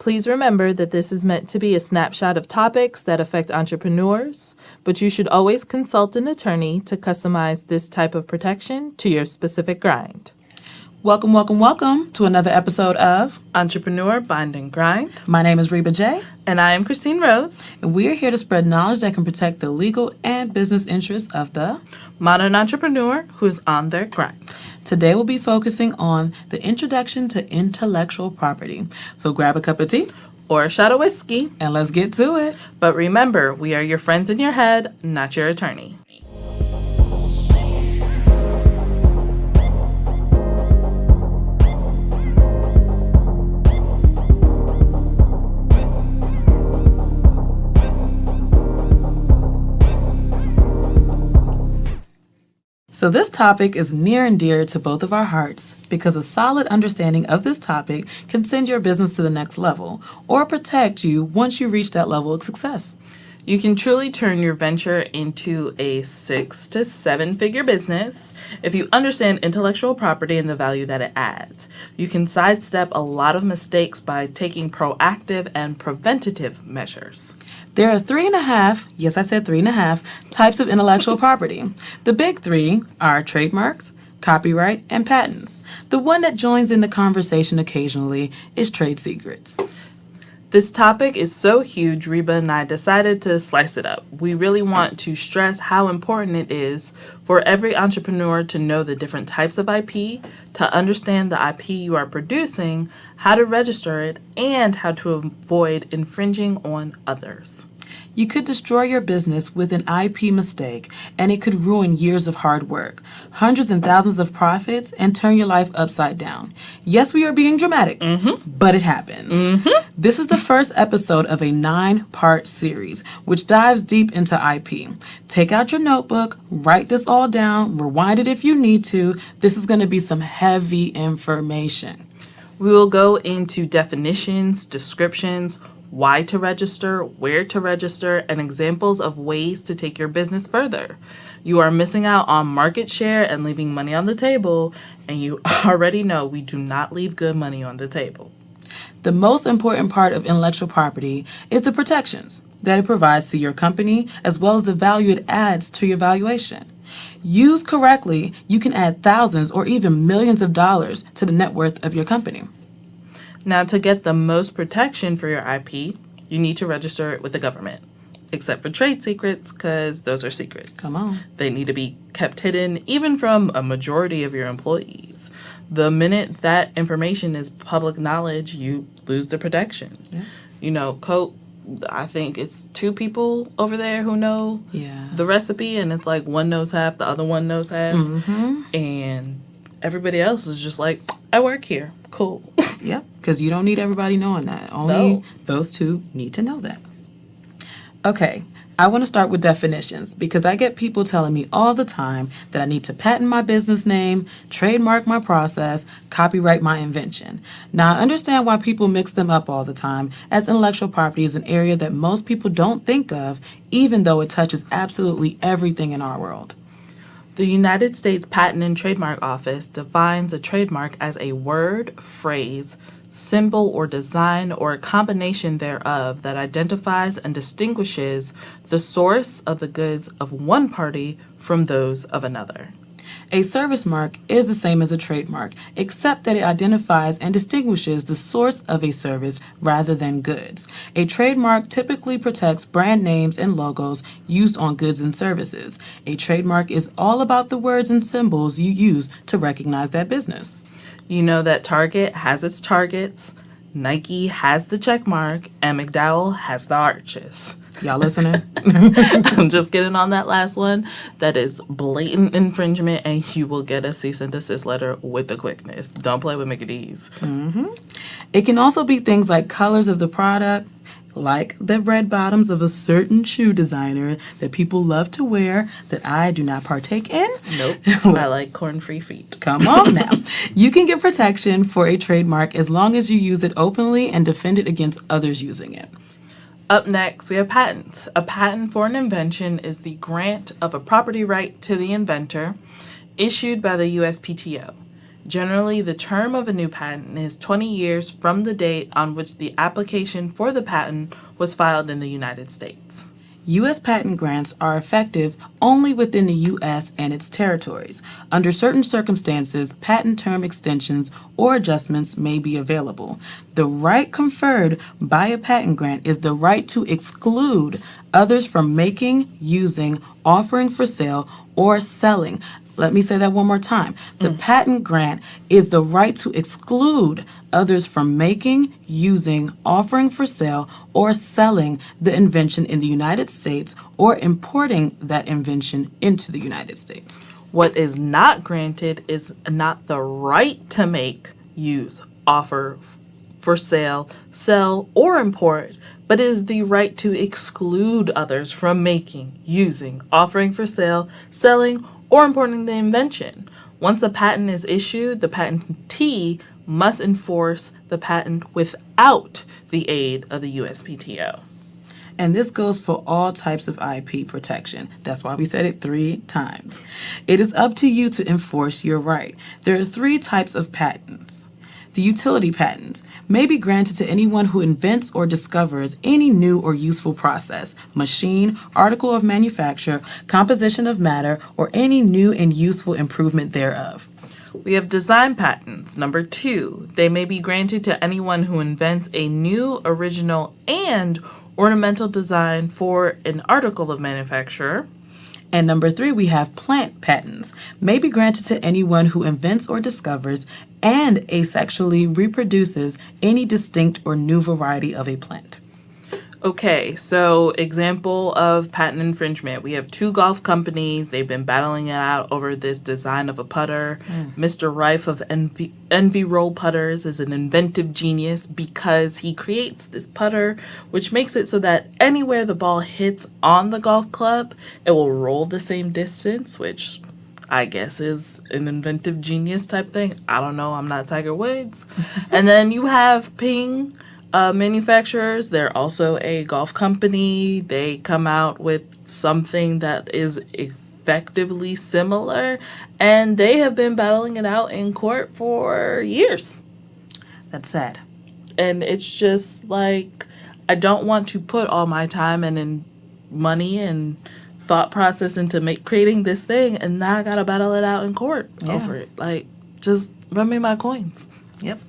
Please remember that this is meant to be a snapshot of topics that affect entrepreneurs, but you should always consult an attorney to customize this type of protection to your specific grind. Welcome to another episode of Entrepreneur Bind and Grind. My name is Reba J. And I am Christine Rose. And we're here to spread knowledge that can protect the legal and business interests of the modern entrepreneur who is on their grind. Today we'll be focusing on the introduction to intellectual property. So grab a cup of tea or a shot of whiskey and let's get to it. But remember, we are your friends in your head, not your attorney. So this topic is near and dear to both of our hearts because a solid understanding of this topic can send your business to the next level or protect you once you reach that level of success. You can truly turn your venture into a 6 to 7 figure business if you understand intellectual property and the value that it adds. You can sidestep a lot of mistakes by taking proactive and preventative measures. There are 3.5, yes, I said 3.5, types of intellectual property. The big three are trademarks, copyright, and patents. The one that joins in the conversation occasionally is trade secrets. This topic is so huge, Reba and I decided to slice it up. We really want to stress how important it is for every entrepreneur to know the different types of IP, to understand the IP you are producing, how to register it, and how to avoid infringing on others. You could destroy your business with an IP mistake, and it could ruin years of hard work, hundreds and thousands of profits, and turn your life upside down. Yes, we are being dramatic, but it happens. This is the first episode of a 9-part series, which dives deep into IP. Take out your notebook, write this all down, rewind it if you need to. This is going to be some heavy information. We will go into definitions, descriptions, why to register, where to register, and examples of ways to take your business further. You are missing out on market share and leaving money on the table, and you already know we do not leave good money on the table. The most important part of intellectual property is the protections that it provides to your company, as well as the value it adds to your valuation. Used correctly, you can add thousands or even millions of dollars to the net worth of your company. Now, to get the most protection for your IP, you need to register it with the government, except for trade secrets, because those are secrets. Come on. They need to be kept hidden, even from a majority of your employees. The minute that information is public knowledge, you lose the protection. Yeah. You know, Coke, I think it's 2 people over there who know the recipe, and it's like one knows half, the other one knows half, and everybody else is just like, I work here. Cool. Yep, because you don't need everybody knowing that. Only those 2 need to know that. Okay, I want to start with definitions because I get people telling me all the time that I need to patent my business name, trademark my process, copyright my invention. Now, I understand why people mix them up all the time, as intellectual property is an area that most people don't think of, even though it touches absolutely everything in our world. The United States Patent and Trademark Office defines a trademark as a word, phrase, symbol, or design, or a combination thereof that identifies and distinguishes the source of the goods of one party from those of another. A service mark is the same as a trademark, except that it identifies and distinguishes the source of a service rather than goods. A trademark typically protects brand names and logos used on goods and services. A trademark is all about the words and symbols you use to recognize that business. You know that Target has its targets, Nike has the check mark, and McDowell has the arches. Y'all listening? I'm just getting on that last one. That is blatant infringement, and you will get a cease and desist letter with the quickness. Don't play with Mickey D's. It can also be things like colors of the product, like the red bottoms of a certain shoe designer that people love to wear that I do not partake in. Nope. I like corn-free feet. Come on now. You can get protection for a trademark as long as you use it openly and defend it against others using it. Up next, we have patents. A patent for an invention is the grant of a property right to the inventor issued by the USPTO. Generally, the term of a new patent is 20 years from the date on which the application for the patent was filed in the United States. U.S. patent grants are effective only within the U.S. and its territories. Under certain circumstances, patent term extensions or adjustments may be available. The right conferred by a patent grant is the right to exclude others from making, using, offering for sale, or selling. Let me say that one more time. The patent grant is the right to exclude others from making, using, offering for sale, or selling the invention in the United States or importing that invention into the United States. What is not granted is not the right to make, use, offer for sale, sell, or import, but is the right to exclude others from making, using, offering for sale, selling, or importing the invention. Once a patent is issued, the patentee must enforce the patent without the aid of the USPTO. And this goes for all types of IP protection. That's why we said it 3 times. It is up to you to enforce your right. There are 3 types of patents. The utility patents may be granted to anyone who invents or discovers any new or useful process, machine, article of manufacture, composition of matter, or any new and useful improvement thereof. We have design patents. Number 2, they may be granted to anyone who invents a new, original, and ornamental design for an article of manufacture. And number 3, we have plant patents. May be granted to anyone who invents or discovers and asexually reproduces any distinct or new variety of a plant. Okay, so example of patent infringement. We have 2 golf companies. They've been battling it out over this design of a putter. Mr. Rife of Envy Roll Putters is an inventive genius because he creates this putter, which makes it so that anywhere the ball hits on the golf club, it will roll the same distance, which I guess is an inventive genius type thing. I don't know. I'm not Tiger Woods. And then you have Ping manufacturers. They're also a golf company. They come out with something that is effectively similar, and they have been battling it out in court for years. That's sad. And it's just like, I don't want to put all my time and money and thought process into creating this thing, and now I gotta battle it out in court over it. Like, just run me my coins. Yep.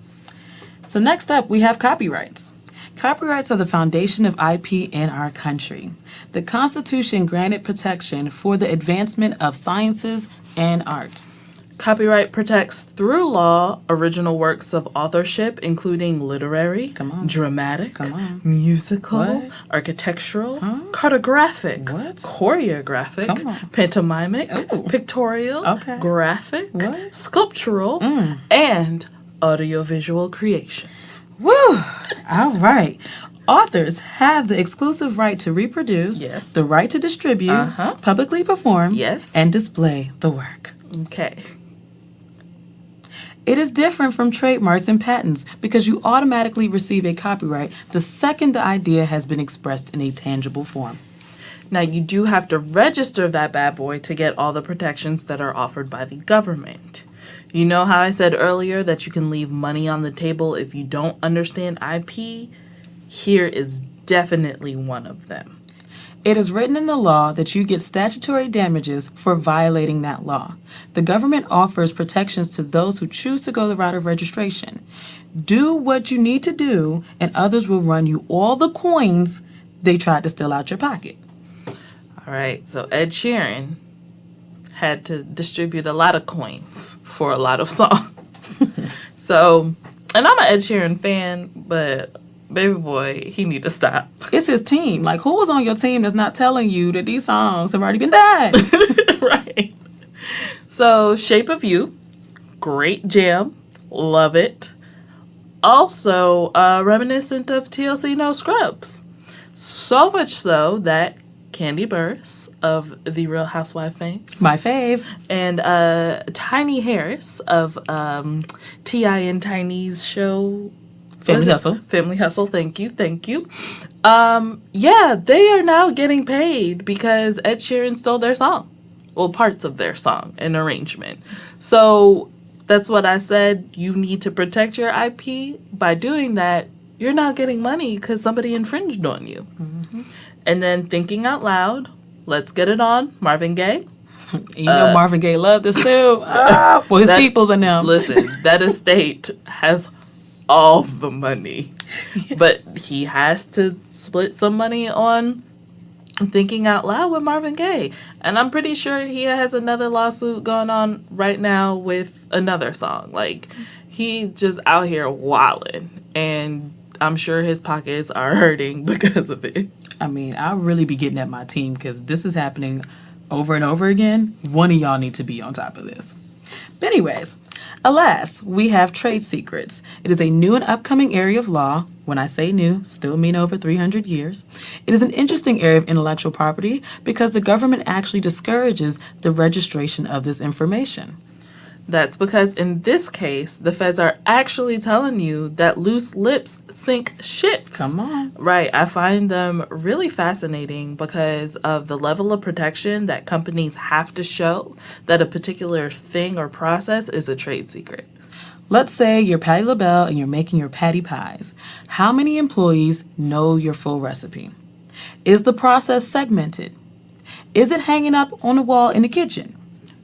So next up, we have copyrights. Copyrights are the foundation of IP in our country. The Constitution granted protection for the advancement of sciences and arts. Copyright protects through law original works of authorship, including literary, dramatic, musical, architectural, cartographic, choreographic, pantomimic, pictorial, graphic, sculptural, and audiovisual creations. Woo! All right. Authors have the exclusive right to reproduce, the right to distribute, publicly perform, and display the work. Okay. It is different from trademarks and patents because you automatically receive a copyright the second the idea has been expressed in a tangible form. Now, you do have to register that bad boy to get all the protections that are offered by the government. You know how I said earlier that you can leave money on the table if you don't understand IP? Here is definitely one of them. It is written in the law that you get statutory damages for violating that law. The government offers protections to those who choose to go the route of registration. Do what you need to do, and others will run you all the coins they tried to steal out your pocket. All right, so Ed Sheeran had to distribute a lot of coins for a lot of songs. So, and I'm an Ed Sheeran fan, but baby boy, he need to stop. It's his team. Like, who was on your team that's not telling you that these songs have already been done? Right. So, Shape of You, great jam, love it. Also, reminiscent of TLC No Scrubs. So much so that Candy Burris of The Real Housewife fame, my fave, and Tiny Harris of T.I. and Tiny's show Family Hustle. Thank you. Yeah, they are now getting paid because Ed Sheeran stole their song. Well, parts of their song and arrangement. So That's what I said. You need to protect your IP. By doing that, you're not getting money because somebody infringed on you. And then thinking out loud, let's get it on, Marvin Gaye. You know Marvin Gaye loved to sue. Well, his That- peoples and them. Listen, that estate has all the money. But he has to split some money on thinking out loud with Marvin Gaye. And I'm pretty sure he has another lawsuit going on right now with another song. Like, he just out here wilding. And I'm sure his pockets are hurting because of it. I mean, I'll really be getting at my team because this is happening over and over again. One of y'all need to be on top of this. But anyways, alas, we have trade secrets. It is a new and upcoming area of law. When I say new, still mean over 300 years. It is an interesting area of intellectual property because the government actually discourages the registration of this information. That's because in this case, the feds are actually telling you that loose lips sink ships. Come on. Right. I find them really fascinating because of the level of protection that companies have to show that a particular thing or process is a trade secret. Let's say you're Patti LaBelle and you're making your patty pies. How many employees know your full recipe? Is the process segmented? Is it hanging up on the wall in the kitchen?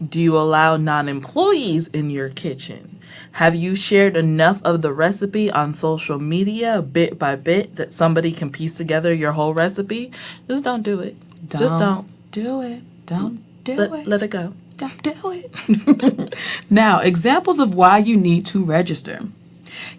Do you allow non-employees in your kitchen? Have you shared enough of the recipe on social media bit by bit that somebody can piece together your whole recipe? Just don't do it. Just don't. Do it. Don't do it. Let it go. Don't do it. Now, examples of why you need to register.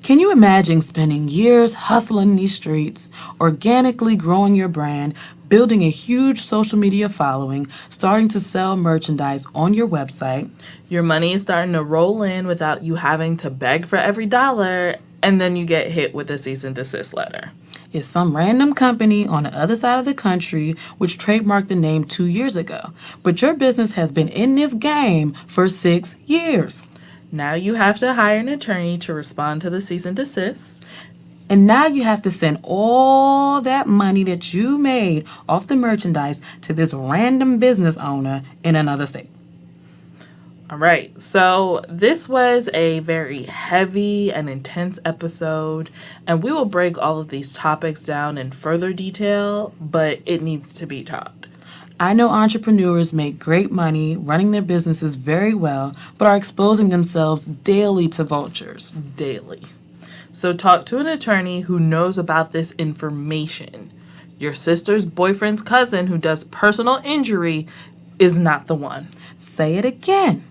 Can you imagine spending years hustling in these streets, organically growing your brand, building a huge social media following, starting to sell merchandise on your website? Your money is starting to roll in without you having to beg for every dollar, and then you get hit with a cease and desist letter. Is some random company on the other side of the country which trademarked the name 2 years ago, but your business has been in this game for 6 years. Now you have to hire an attorney to respond to the cease and desist. And now you have to send all that money that you made off the merchandise to this random business owner in another state. All right, so this was a very heavy and intense episode, and we will break all of these topics down in further detail, but it needs to be taught. I know entrepreneurs make great money running their businesses very well, but are exposing themselves daily to vultures. Daily. So talk to an attorney who knows about this information. Your sister's boyfriend's cousin who does personal injury is not the one. Say it again.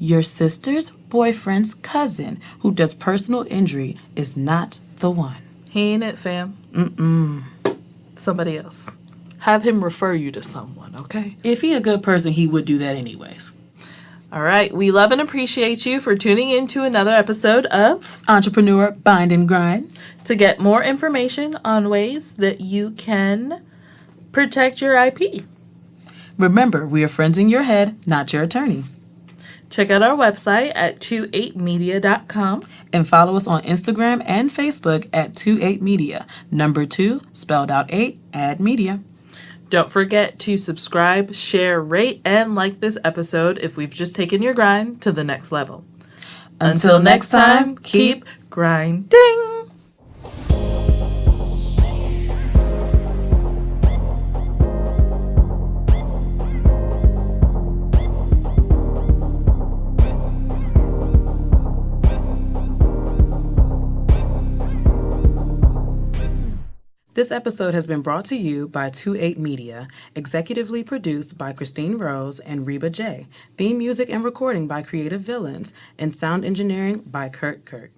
Your sister's boyfriend's cousin who does personal injury is not the one. He ain't it, fam. Somebody else. Have him refer you to someone, okay? If he a good person, he would do that anyways. All right, we love and appreciate you for tuning in to another episode of Entrepreneur Bind and Grind. To get more information on ways that you can protect your IP. Remember, we are friends in your head, not your attorney. Check out our website at 28media.com. And follow us on Instagram and Facebook at 28media. Number 2, spelled out 8, add media. Don't forget to subscribe, share, rate, and like this episode if we've just taken your grind to the next level. Until next time, keep grinding. This episode has been brought to you by 28 Media, executively produced by Christine Rose and Reba J. Theme music and recording by Creative Villains, and sound engineering by Kurt Kirk.